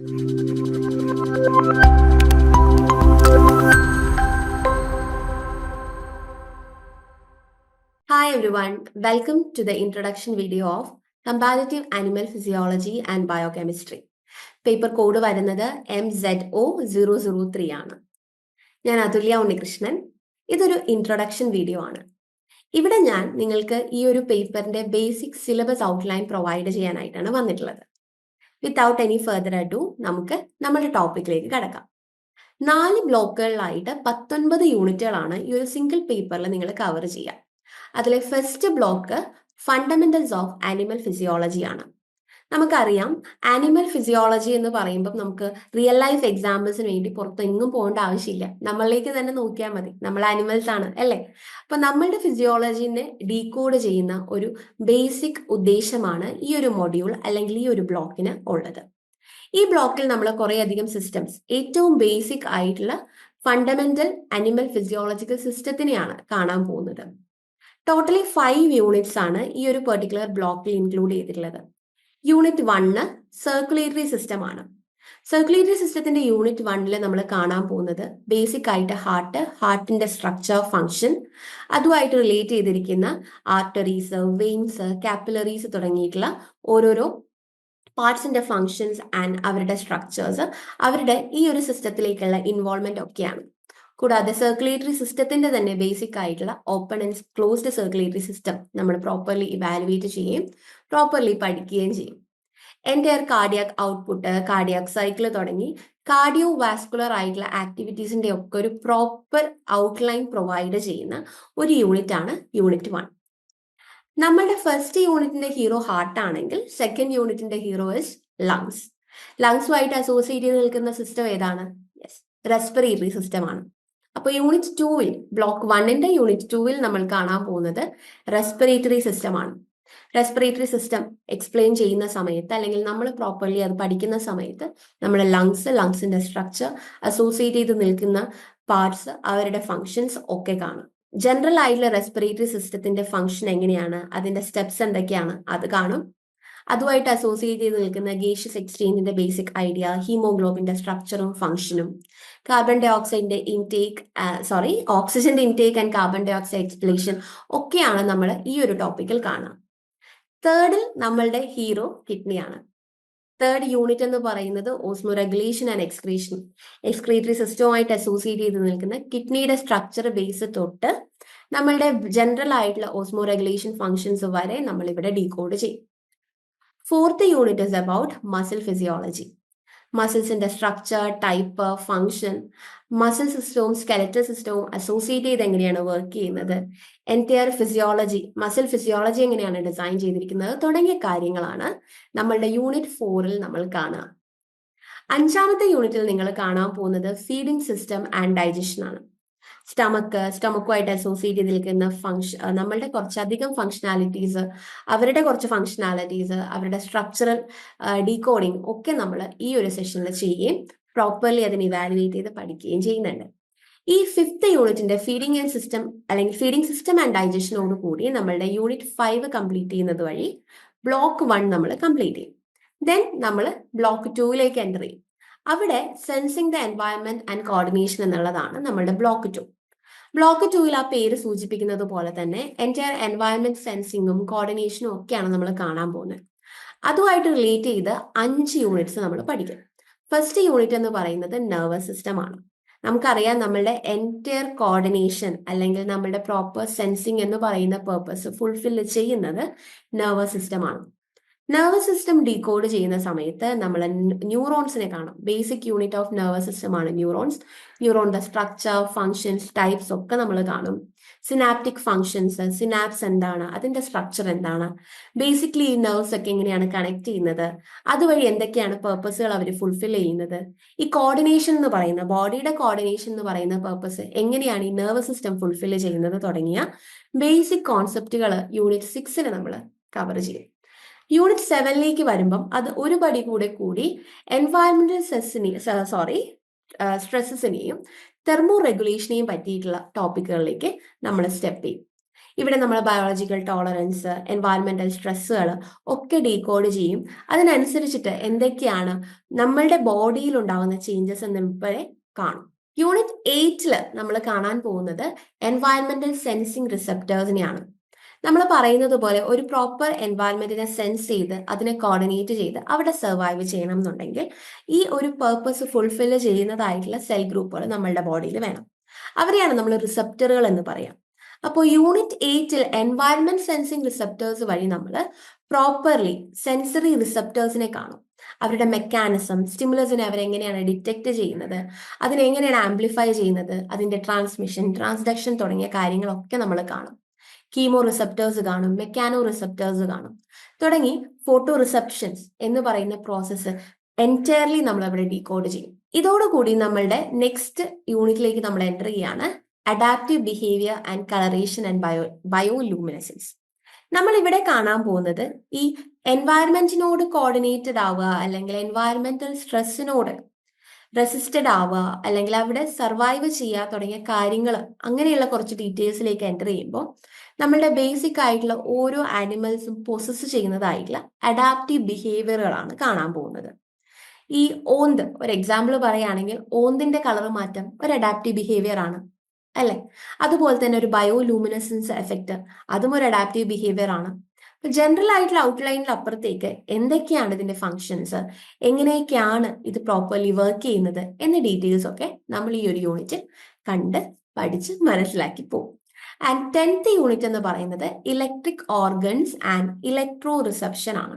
Hi everyone, welcome to the introduction video of Comparative Animal Physiology and Biochemistry. Paper code വരുന്നത് MZO003 ആണ്. ഞാൻ അതുല്യ ഉണ്ണികൃഷ്ണൻ. ഇതൊരു introduction video ആണ്. ഇവിടെ ഞാൻ നിങ്ങൾക്ക് ഈ ഒരു പേപ്പറിന്റെ ബേസിക് സിലബസ് ഔട്ട്ലൈൻ പ്രൊവൈഡ് ചെയ്യാനായിട്ടാണ് വന്നിട്ടുള്ളത്. വിത്തൗട്ട് എനി ഫർദർ അഡു നമുക്ക് നമ്മുടെ ടോപ്പിക്കിലേക്ക് കടക്കാം. 4 ബ്ലോക്കുകളിലായിട്ട് 19 യൂണിറ്റുകളാണ് ഈ ഒരു സിംഗിൾ പേപ്പറിൽ നിങ്ങൾ കവർ ചെയ്യുക. അതിലെ first block fundamentals of animal physiology ആണ്. നമുക്കറിയാം ആനിമൽ ഫിസിയോളജി എന്ന് പറയുമ്പോൾ നമുക്ക് റിയൽ ലൈഫ് എക്സാമ്പിൾസിന് വേണ്ടി പുറത്തെങ്ങും പോകേണ്ട ആവശ്യമില്ല, നമ്മളിലേക്ക് തന്നെ നോക്കിയാൽ മതി. നമ്മൾ ആനിമൽസ് ആണ് അല്ലേ? അപ്പൊ നമ്മളുടെ ഫിസിയോളജിനെ ഡീകോഡ് ചെയ്യുന്ന ഒരു ബേസിക് ഉദ്ദേശമാണ് ഈ ഒരു മൊഡ്യൂൾ അല്ലെങ്കിൽ ഈ ഒരു ബ്ലോക്കിന് ഉള്ളത്. ഈ ബ്ലോക്കിൽ നമ്മൾ കുറേയധികം സിസ്റ്റംസ്, ഏറ്റവും ബേസിക് ആയിട്ടുള്ള ഫണ്ടമെന്റൽ അനിമൽ ഫിസിയോളജിക്കൽ സിസ്റ്റത്തിനെയാണ് കാണാൻ പോകുന്നത്. ടോട്ടലി 5 യൂണിറ്റ്സ് ആണ് ഈ ഒരു പെർട്ടിക്കുലർ ബ്ലോക്കിൽ ഇൻക്ലൂഡ് ചെയ്തിട്ടുള്ളത്. യൂണിറ്റ് 1 സർക്കുലേറ്ററി സിസ്റ്റം ആണ്. സർക്കുലേറ്ററി സിസ്റ്റത്തിന്റെ യൂണിറ്റ് 1 നമ്മൾ കാണാൻ പോകുന്നത് ബേസിക് ആയിട്ട് ഹാർട്ടിന്റെ സ്ട്രക്ചർ, ഫങ്ഷൻ, അതുമായിട്ട് റിലേറ്റ് ചെയ്തിരിക്കുന്ന ആർട്ടറീസ്, വെയിൻസ്, കാപ്പിലറീസ് തുടങ്ങിയിട്ടുള്ള ഓരോരോ പാർട്സിന്റെ ഫങ്ഷൻസ് ആൻഡ് അവരുടെ സ്ട്രക്ചേഴ്സ്, അവരുടെ ഈ ഒരു സിസ്റ്റത്തിലേക്കുള്ള ഇൻവോൾവ്മെന്റ് ഒക്കെയാണ്. കൂടാതെ സർക്കുലേറ്ററി സിസ്റ്റത്തിന്റെ തന്നെ ബേസിക് ആയിട്ടുള്ള open and closed circulatory system നമ്മൾ പ്രോപ്പർലി ഇവാലുവേറ്റ് ചെയ്യുകയും പ്രോപ്പർലി പഠിക്കുകയും ചെയ്യും. Entire cardiac output, cardiac cycle തുടങ്ങി കാർഡിയോ വാസ്കുലർ ആയിട്ടുള്ള ആക്ടിവിറ്റീസിന്റെ ഒക്കെ ഒരു പ്രോപ്പർ ഔട്ട്ലൈൻ പ്രൊവൈഡ് ചെയ്യുന്ന ഒരു യൂണിറ്റ് ആണ് യൂണിറ്റ് 1. നമ്മളുടെ ഫസ്റ്റ് യൂണിറ്റിന്റെ ഹീറോ ഹാർട്ട് ആണെങ്കിൽ സെക്കൻഡ് യൂണിറ്റിന്റെ ഹീറോ ഇസ് ലങ്സ്. ലങ്സുമായിട്ട് അസോസിയേറ്റ് ചെയ്ത് നിൽക്കുന്ന സിസ്റ്റം ഏതാണ്? യെസ്, റെസ്പിറേറ്ററി സിസ്റ്റം ആണ്. അപ്പോൾ യൂണിറ്റ് 2-ൽ ബ്ലോക്ക് 1ന്റെ യൂണിറ്റ് 2-ൽ നമ്മൾ കാണാൻ പോകുന്നത് റെസ്പിറേറ്ററി സിസ്റ്റം ആണ്. റെസ്പിറേറ്ററി സിസ്റ്റം എക്സ്പ്ലെയിൻ ചെയ്യുന്ന സമയത്ത് അല്ലെങ്കിൽ നമ്മൾ പ്രോപ്പർലി അത് പഠിക്കുന്ന സമയത്ത് നമ്മുടെ ലങ്സിന്റെ സ്ട്രക്ചർ, അസോസിയേറ്റ് ചെയ്ത് നിൽക്കുന്ന പാർട്സ്, അവരുടെ ഫങ്ഷൻസ് ഒക്കെ കാണും. ജനറൽ ആയിട്ടുള്ള റെസ്പിറേറ്ററി സിസ്റ്റത്തിന്റെ ഫങ്ഷൻ എങ്ങനെയാണ്, അതിന്റെ സ്റ്റെപ്സ് എന്തൊക്കെയാണ്, അത് കാണും. അതുമായിട്ട് അസോസിയേറ്റ് ചെയ്ത് നിൽക്കുന്ന ഗേഷ്യസ് എക്സ്ചേഞ്ചിന്റെ ബേസിക് ഐഡിയ, ഹീമോഗ്ലോബിന്റെ സ്ട്രക്ചറും ഫംഗ്ഷനും, കാർബൺ ഡൈ ഓക്സൈഡിന്റെ ഓക്സിജന്റെ intake and carbon dioxide എക്സ്പിലേഷൻ ഒക്കെയാണ് നമ്മൾ ഈ ഒരു ടോപ്പിക്കിൽ കാണാം. തേർഡിൽ നമ്മളുടെ ഹീറോ കിഡ്നിയാണ്. തേർഡ് യൂണിറ്റ് എന്ന് പറയുന്നത് ഓസ്മോ റെഗുലേഷൻ ആൻഡ് എക്സ്ക്രീറ്ററി സിസ്റ്റവുമായിട്ട് അസോസിയേറ്റ് ചെയ്ത് നിൽക്കുന്ന കിഡ്നിയുടെ സ്ട്രക്ചർ ബേസ് തൊട്ട് നമ്മളുടെ ജനറൽ ആയിട്ടുള്ള ഓസ്മോ റെഗുലേഷൻ ഫങ്ഷൻസ് വരെ നമ്മൾ ഇവിടെ ഡീകോഡ് ചെയ്യും. Fourth unit is about muscle physiology. മസിൽസിന്റെ സ്ട്രക്ചർ, ടൈപ്പ്, ഫങ്ഷൻ, മസിൽ സിസ്റ്റവും സ്കെലറ്റൽ സിസ്റ്റവും അസോസിയേറ്റ് ചെയ്ത് എങ്ങനെയാണ് വർക്ക് ചെയ്യുന്നത്, എൻറ്റയർ ഫിസിയോളജി, മസിൽ ഫിസിയോളജി എങ്ങനെയാണ് ഡിസൈൻ ചെയ്തിരിക്കുന്നത് തുടങ്ങിയ കാര്യങ്ങളാണ് നമ്മളുടെ യൂണിറ്റ് 4-ൽ നമ്മൾ കാണുക. 5ാമത്തെ യൂണിറ്റിൽ നിങ്ങൾ കാണാൻ പോകുന്നത് ഫീഡിംഗ് സിസ്റ്റം ആൻഡ് ഡൈജഷൻ ആണ്. സ്റ്റമക്കുമായിട്ട് അസോസിയേറ്റ് ചെയ്ത് നിൽക്കുന്ന നമ്മളുടെ കുറച്ചധികം ഫങ്ഷനാലിറ്റീസ്, അവരുടെ സ്ട്രക്ചറൽ ഡീകോഡിങ് ഒക്കെ നമ്മൾ ഈ ഒരു സെഷനിൽ ചെയ്യുകയും പ്രോപ്പർലി അതിനെ ഇവാലുവേറ്റ് ചെയ്ത് പഠിക്കുകയും ചെയ്യുന്നുണ്ട്. ഈ 5th യൂണിറ്റിന്റെ ഫീഡിംഗ് സിസ്റ്റം ആൻഡ് ഡൈജഷനോട് കൂടി നമ്മളുടെ യൂണിറ്റ് 5 കംപ്ലീറ്റ് ചെയ്യുന്നത് വഴി ബ്ലോക്ക് 1 നമ്മൾ കംപ്ലീറ്റ് ചെയ്യും. ദെൻ നമ്മൾ ബ്ലോക്ക് 2-ലേക്ക് എൻ്റർ ചെയ്യും. അവിടെ sensing the environment and coordination എന്നുള്ളതാണ് നമ്മളുടെ ബ്ലോക്ക് 2. ബ്ലോക്ക് 2-ൽ ആ പേര് സൂചിപ്പിക്കുന്നത് പോലെ തന്നെ എൻറ്റയർ എൻവയൺമെന്റ് സെൻസിങ്ങും കോർഡിനേഷനും ഒക്കെയാണ് നമ്മൾ കാണാൻ പോകുന്നത്. അതുമായിട്ട് റിലേറ്റ് ചെയ്ത് 5 യൂണിറ്റ്സ് നമ്മൾ പഠിക്കും. ഫസ്റ്റ് യൂണിറ്റ് എന്ന് പറയുന്നത് നെർവസ് സിസ്റ്റം ആണ്. നമുക്കറിയാം നമ്മളുടെ എൻറ്റയർ കോർഡിനേഷൻ അല്ലെങ്കിൽ നമ്മളുടെ പ്രോപ്പർ സെൻസിങ് എന്ന് പറയുന്ന പേർപ്പസ് ഫുൾഫിൽ ചെയ്യുന്നത് നെർവസ് സിസ്റ്റം ആണ്. നെർവസ് സിസ്റ്റം ഡീകോഡ് ചെയ്യുന്ന സമയത്ത് നമ്മൾ ന്യൂറോൺസിനെ കാണും. Basic unit of nervous system ആണ് ന്യൂറോണിന്റെ സ്ട്രക്ചർ, ഫങ്ഷൻസ്, ടൈപ്സ് ഒക്കെ നമ്മൾ കാണും. സിനാപ്റ്റിക് ഫങ്ഷൻസ്, സിനാപ്സ് എന്താണ്, അതിന്റെ സ്ട്രക്ചർ എന്താണ്, ബേസിക്കലി ഈ നെർവ്സ് ഒക്കെ എങ്ങനെയാണ് കണക്ട് ചെയ്യുന്നത്, അതുവഴി എന്തൊക്കെയാണ് പേർപ്പസുകൾ അവർ ഫുൾഫിൽ ചെയ്യുന്നത്, ഈ കോർഡിനേഷൻ എന്ന് പറയുന്ന ബോഡിയുടെ കോർഡിനേഷൻ എന്ന് പറയുന്ന പേർപ്പസ് എങ്ങനെയാണ് ഈ നെർവസ് സിസ്റ്റം ഫുൾഫിൽ ചെയ്യുന്നത് തുടങ്ങിയ ബേസിക് കോൺസെപ്റ്റുകൾ യൂണിറ്റ് 6-ൽ നമ്മൾ കവർ ചെയ്യും. യൂണിറ്റ് 7-ലേക്ക് വരുമ്പം അത് ഒരു പടി കൂടി എൻവയറമെന്റൽ സ്ട്രെസ്സസിനെയും തെർമോ റെഗുലേഷനെയും പറ്റിയിട്ടുള്ള ടോപ്പിക്കുകളിലേക്ക് നമ്മൾ സ്റ്റെപ്പ് ചെയ്യും. ഇവിടെ നമ്മൾ ബയോളജിക്കൽ ടോളറൻസ്, എൻവയറമെന്റൽ സ്ട്രെസ്സുകൾ ഒക്കെ ഡീകോഡ് ചെയ്യും. അതിനനുസരിച്ചിട്ട് എന്തൊക്കെയാണ് നമ്മളുടെ ബോഡിയിൽ ഉണ്ടാകുന്ന ചേഞ്ചസ് എന്നിവരെ കാണും. യൂണിറ്റ് 8 നമ്മൾ കാണാൻ പോകുന്നത് എൻവയറമെന്റൽ സെൻസിങ് റിസപ്റ്റേഴ്സിനെയാണ്. നമ്മൾ പറയുന്നത് പോലെ ഒരു പ്രോപ്പർ എൻവയറമെന്റിനെ സെൻസ് ചെയ്ത് അതിനെ കോർഡിനേറ്റ് ചെയ്ത് അവിടെ സർവൈവ് ചെയ്യണം എന്നുണ്ടെങ്കിൽ ഈ ഒരു പേർപ്പസ് ഫുൾഫിൽ ചെയ്യുന്നതായിട്ടുള്ള സെൽ ഗ്രൂപ്പുകൾ നമ്മളുടെ ബോഡിയിൽ വേണം. അവരെയാണ് നമ്മൾ റിസപ്റ്ററുകൾ എന്ന് പറയാം. അപ്പോൾ യൂണിറ്റ് 8 എൻവയറമെന്റ് സെൻസിങ് റിസപ്റ്റേഴ്സ് വഴി നമ്മൾ പ്രോപ്പർലി സെൻസറി റിസപ്റ്റേഴ്സിനെ കാണും. അവരുടെ മെക്കാനിസം, സ്റ്റിമുലസിനെ അവരെങ്ങനെയാണ് ഡിറ്റക്ട് ചെയ്യുന്നത്, അതിനെങ്ങനെയാണ് ആംപ്ലിഫൈ ചെയ്യുന്നത്, അതിന്റെ ട്രാൻസ്മിഷൻ, ട്രാൻസ്ഡക്ഷൻ തുടങ്ങിയ കാര്യങ്ങളൊക്കെ നമ്മൾ കാണും. കീമോ റിസപ്റ്റേഴ്സ് കാണും, മെക്കാനോ റിസപ്റ്റേഴ്സ് കാണും, തുടങ്ങി ഫോട്ടോ റിസപ്ഷൻസ് എന്ന് പറയുന്ന പ്രോസസ്സ് എൻറ്റയർലി നമ്മൾ അവിടെ ഡീകോഡ് ചെയ്യും. ഇതോടുകൂടി നമ്മളുടെ നെക്സ്റ്റ് യൂണിറ്റിലേക്ക് നമ്മൾ എൻ്റർ ചെയ്യാണ് adaptive behaviour and colouration and bioluminescence. നമ്മൾ ഇവിടെ കാണാൻ പോകുന്നത് ഈ എൻവയറമെന്റിനോട് കോർഡിനേറ്റഡ് ആവുക, അല്ലെങ്കിൽ എൻവയറമെന്റൽ സ്ട്രെസ്സിനോട് റെസിസ്റ്റഡ് ആവുക, അല്ലെങ്കിൽ അവിടെ സർവൈവ് ചെയ്യുക തുടങ്ങിയ കാര്യങ്ങൾ, അങ്ങനെയുള്ള കുറച്ച് ഡീറ്റെയിൽസിലേക്ക് എൻ്റർ ചെയ്യുമ്പോൾ നമ്മളുടെ ബേസിക് ആയിട്ടുള്ള ഓരോ ആനിമൽസും പൊസസ് ചെയ്യുന്നതായിട്ടുള്ള അഡാപ്റ്റീവ് ബിഹേവിയറുകളാണ് കാണാൻ പോകുന്നത്. ഈ ഓന്ത് ഒരു എക്സാമ്പിൾ പറയുകയാണെങ്കിൽ ഓന്തിന്റെ കളർ മാറ്റം ഒരു അഡാപ്റ്റീവ് ബിഹേവിയർ ആണ്, അല്ലെ? അതുപോലെ തന്നെ ഒരു ബയോലൂമിനസൻസ് എഫക്റ്റ്, അതും ഒരു അഡാപ്റ്റീവ് ബിഹേവിയർ ആണ്. ജനറൽ ആയിട്ടുള്ള ഔട്ട്ലൈനിൽ അപ്പുറത്തേക്ക് എന്തൊക്കെയാണ് ഇതിന്റെ ഫങ്ഷൻസ്, എങ്ങനെയൊക്കെയാണ് ഇത് പ്രോപ്പർലി വർക്ക് ചെയ്യുന്നത് എന്ന ഡീറ്റെയിൽസ് ഒക്കെ നമ്മൾ ഈ ഒരു യൂണിറ്റിൽ കണ്ട് പഠിച്ച് മനസ്സിലാക്കി പോകും. ആൻഡ് 10th യൂണിറ്റ് എന്ന് പറയുന്നത് electric organs and electro reception ആണ്.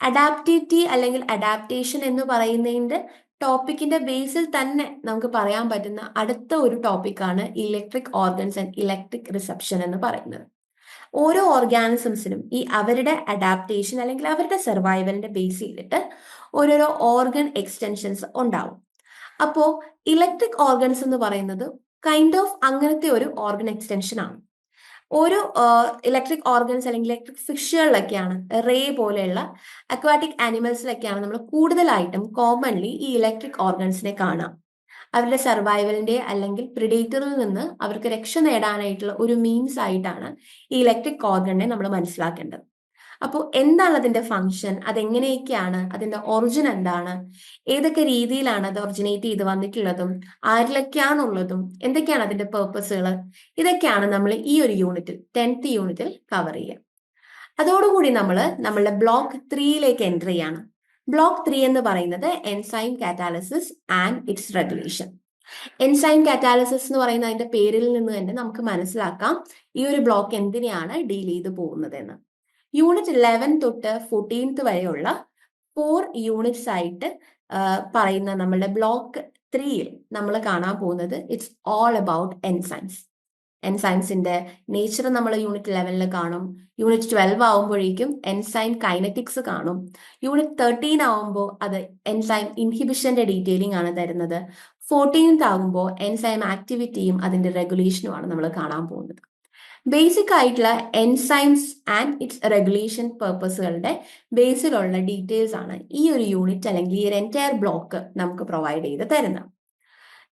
അഡാപ്റ്റിവിറ്റി അല്ലെങ്കിൽ അഡാപ്റ്റേഷൻ എന്ന് പറയുന്നതിന്റെ ടോപ്പിക്കിന്റെ ബേസിൽ തന്നെ നമുക്ക് പറയാൻ പറ്റുന്ന അടുത്ത ഒരു ടോപ്പിക്കാണ് electric organs and electric reception എന്ന് പറയുന്നത്. ഓരോ ഓർഗാനിസംസിനും ഈ അവരുടെ അഡാപ്റ്റേഷൻ അല്ലെങ്കിൽ അവരുടെ സർവൈവലിന്റെ ബേസ് ചെയ്തിട്ട് ഓരോരോ ഓർഗൻ എക്സ്റ്റൻഷൻസ് ഉണ്ടാവും. അപ്പോൾ ഇലക്ട്രിക് ഓർഗൻസ് എന്ന് പറയുന്നത് കൈൻഡ് ഓഫ് അങ്ങനത്തെ ഒരു ഓർഗൻ എക്സ്റ്റൻഷൻ ആണ്. ഓരോ ഇലക്ട്രിക് ഓർഗൻസ് അല്ലെങ്കിൽ ഇലക്ട്രിക് ഫിഷുകളിലൊക്കെയാണ്, റേ പോലെയുള്ള അക്വാറ്റിക് ആനിമൽസിലൊക്കെയാണ് നമ്മൾ കൂടുതലായിട്ടും കോമൺലി ഈ ഇലക്ട്രിക് ഓർഗൻസിനെ കാണാം. അവരുടെ സർവൈവലിന്റെ അല്ലെങ്കിൽ പ്രിഡേറ്ററിൽ നിന്ന് അവർക്ക് രക്ഷ നേടാനായിട്ടുള്ള ഒരു മീൻസ് ആയിട്ടാണ് ഈ ഇലക്ട്രിക് ഓർഗനെ നമ്മൾ മനസ്സിലാക്കേണ്ടത്. അപ്പോൾ എന്താണ് അതിന്റെ ഫങ്ഷൻ, അതെങ്ങനെയൊക്കെയാണ്, അതിന്റെ ഒറിജിൻ എന്താണ്, ഏതൊക്കെ രീതിയിലാണ് അത് ഒറിജിനേറ്റ് ചെയ്ത് വന്നിട്ടുള്ളതും ആരിലൊക്കെയാണുള്ളതും, എന്തൊക്കെയാണ് അതിന്റെ പേർപ്പസുകൾ, ഇതൊക്കെയാണ് നമ്മൾ ഈ ഒരു യൂണിറ്റിൽ 10th യൂണിറ്റിൽ കവർ ചെയ്യുക. അതോടുകൂടി നമ്മൾ നമ്മളുടെ ബ്ലോക്ക് 3യിലേക്ക് എൻ്റർ ചെയ്യാണ്. ബ്ലോക്ക് 3 എന്ന് പറയുന്നത് enzyme catalysis and its regulation. Enzyme catalysis എന്ന് പറയുന്ന അതിന്റെ പേരിൽ നിന്ന് തന്നെ നമുക്ക് മനസ്സിലാക്കാം ഈ ഒരു ബ്ലോക്ക് എന്തിനെയാണ് ഡീൽ ചെയ്ത് പോകുന്നത് എന്ന്. യൂണിറ്റ് 11 തൊട്ട് 14th വരെയുള്ള 4 യൂണിറ്റ്സ് ആയിട്ട് പറയുന്ന നമ്മളുടെ ബ്ലോക്ക് 3യിൽ നമ്മൾ കാണാൻ പോകുന്നത് ഇറ്റ്സ് ഓൾ അബൌട്ട് എൻസൈംസ്. എൻസൈംസിന്റെ നേച്ചർ നമ്മൾ യൂണിറ്റ് 11 കാണും. യൂണിറ്റ് 12 ആവുമ്പോഴേക്കും എൻസൈം കൈനറ്റിക്സ് കാണും. യൂണിറ്റ് 13 ആവുമ്പോൾ അത് എൻസൈം ഇൻഹിബിഷന്റെ ഡീറ്റെയിലിംഗ് ആണ് തരുന്നത്. 14th ആകുമ്പോൾ എൻസൈം ആക്ടിവിറ്റിയും അതിന്റെ റെഗുലേഷനുമാണ് നമ്മൾ കാണാൻ പോകുന്നത്. ബേസിക് ആയിട്ടുള്ള എൻസൈംസ് ആൻഡ് ഇറ്റ്സ് റെഗുലേഷൻ പേർപ്പസുകളുടെ ബേസിലുള്ള ഡീറ്റെയിൽസ് ആണ് ഈ ഒരു യൂണിറ്റ് അല്ലെങ്കിൽ ഈ ഒരു എൻറ്റയർ ബ്ലോക്ക് നമുക്ക് പ്രൊവൈഡ് ചെയ്ത് തരുന്നത്.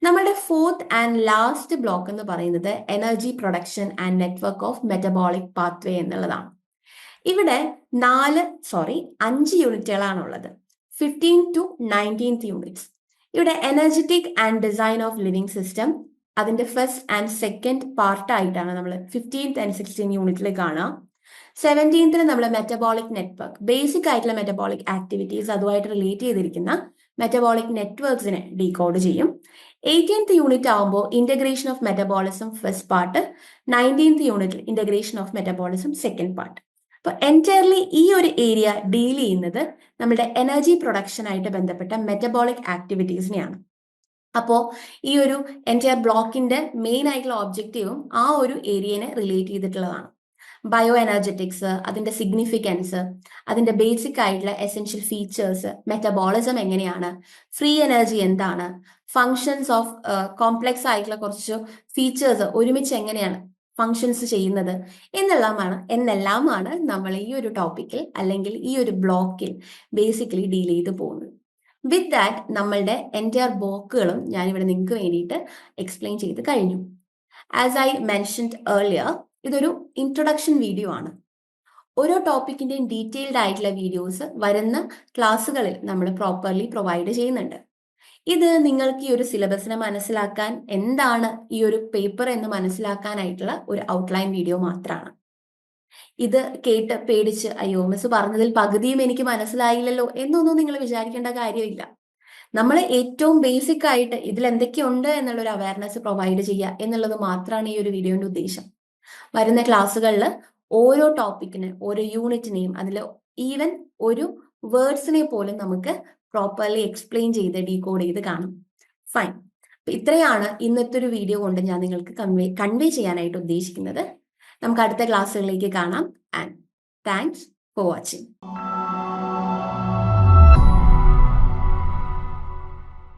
നമ്മളുടെ 4th ആൻഡ് ലാസ്റ്റ് ബ്ലോക്ക് എന്ന് പറയുന്നത് energy production and network of metabolic pathway എന്നുള്ളതാണ്. ഇവിടെ 5 യൂണിറ്റുകളാണുള്ളത്, 15 to 19th യൂണിറ്റ്സ്. ഇവിടെ energetic and design of living system അതിന്റെ ഫസ്റ്റ് ആൻഡ് സെക്കൻഡ് പാർട്ടായിട്ടാണ് നമ്മൾ 15th ആൻഡ് 16th യൂണിറ്റിൽ കാണാം. 17th നമ്മൾ മെറ്റബോളിക് നെറ്റ്വർക്ക്, ബേസിക് ആയിട്ടുള്ള മെറ്റബോളിക് ആക്ടിവിറ്റീസ് അതുമായിട്ട് റിലേറ്റ് ചെയ്തിരിക്കുന്ന മെറ്റബോളിക് നെറ്റ്വർക്ക്സിനെ ഡീകോഡ് ചെയ്യും. 18th യൂണിറ്റ് ആകുമ്പോൾ integration of metabolism first part, 19th യൂണിറ്റിൽ integration of metabolism second part. അപ്പൊ എൻറ്റയർലി ഈ ഒരു ഏരിയ ഡീൽ ചെയ്യുന്നത് നമ്മുടെ എനർജി പ്രൊഡക്ഷൻ ആയിട്ട് ബന്ധപ്പെട്ട മെറ്റബോളിക് ആക്ടിവിറ്റീസിനെയാണ്. അപ്പോൾ ഈ ഒരു എൻറ്റയർ ബ്ലോക്കിന്റെ മെയിൻ ആയിട്ടുള്ള ഒബ്ജക്റ്റീവും ആ ഒരു ഏരിയനെ റിലേറ്റ് ചെയ്തിട്ടുള്ളതാണ്. ബയോ എനർജറ്റിക്സ്, അതിന്റെ സിഗ്നിഫിക്കൻസ്, അതിന്റെ ബേസിക് ആയിട്ടുള്ള എസെൻഷ്യൽ ഫീച്ചേഴ്സ്, മെറ്റബോളിസം എങ്ങനെയാണ്, ഫ്രീ എനർജി എന്താണ്, ഫങ്ഷൻസ് ഓഫ് കോംപ്ലെക്സ് ആയിട്ടുള്ള കുറച്ച് ഫീച്ചേഴ്സ് ഒരുമിച്ച് എങ്ങനെയാണ് ഫങ്ഷൻസ് ചെയ്യുന്നത് എന്നെല്ലാമാണ് നമ്മൾ ഈ ഒരു ടോപ്പിക്കിൽ അല്ലെങ്കിൽ ഈ ഒരു ബ്ലോക്കിൽ ബേസിക്കലി ഡീൽ ചെയ്ത് പോകുന്നത്. വിത്ത് ദാറ്റ് നമ്മളുടെ എൻറ്റയർ ബ്ലോക്കുകളും ഞാനിവിടെ നിങ്ങൾക്ക് വേണ്ടിയിട്ട് എക്സ്പ്ലെയിൻ ചെയ്ത് കഴിഞ്ഞു. ആസ് ഐ മെൻഷൻഡ് ഏർലിയർ, ഇതൊരു ഇൻട്രൊഡക്ഷൻ വീഡിയോ ആണ്. ഓരോ ടോപ്പിക്കിന്റെയും ഡീറ്റെയിൽഡ് ആയിട്ടുള്ള വീഡിയോസ് വരുന്ന ക്ലാസ്സുകളിൽ നമ്മൾ പ്രോപ്പർലി പ്രൊവൈഡ് ചെയ്യുന്നുണ്ട്. ഇത് നിങ്ങൾക്ക് ഈ ഒരു സിലബസിനെ മനസ്സിലാക്കാൻ, എന്താണ് ഈ ഒരു പേപ്പർ എന്ന് മനസ്സിലാക്കാനായിട്ടുള്ള ഒരു ഔട്ട്ലൈൻ വീഡിയോ മാത്രമാണ്. ഇത് കേട്ട് പേടിച്ച് അയ്യോ മിസ് പറഞ്ഞതിൽ പകുതിയും എനിക്ക് മനസ്സിലായില്ലല്ലോ എന്നൊന്നും നിങ്ങൾ വിചാരിക്കേണ്ട കാര്യമില്ല. നമ്മൾ ഏറ്റവും ബേസിക് ആയിട്ട് ഇതിൽ എന്തൊക്കെയുണ്ട് എന്നുള്ള ഒരു അവയർനെസ് പ്രൊവൈഡ് ചെയ്യുക എന്നുള്ളത് മാത്രമാണ് ഈ ഒരു വീഡിയോയുടെ ഉദ്ദേശം. വരുന്ന ക്ലാസ്സുകളിൽ ഓരോ ടോപ്പിക്കിന്, ഓരോ യൂണിറ്റിനെയും, അതിൽ ഈവൻ ഒരു വേർഡ്സിനെ പോലും നമുക്ക് പ്രോപ്പർലി എക്സ്പ്ലെയിൻ ചെയ്ത് ഡീകോഡ് ചെയ്ത് കാണും. ഫൈൻ. അപ്പൊ ഇത്രയാണ് ഇന്നത്തെ ഒരു വീഡിയോ കൊണ്ട് ഞാൻ നിങ്ങൾക്ക് കൺവേ ചെയ്യാനായിട്ട് ഉദ്ദേശിക്കുന്നത്. നമുക്ക് അടുത്ത ക്ലാസ്സുകളിലേക്ക് കാണാം. And thanks for watching.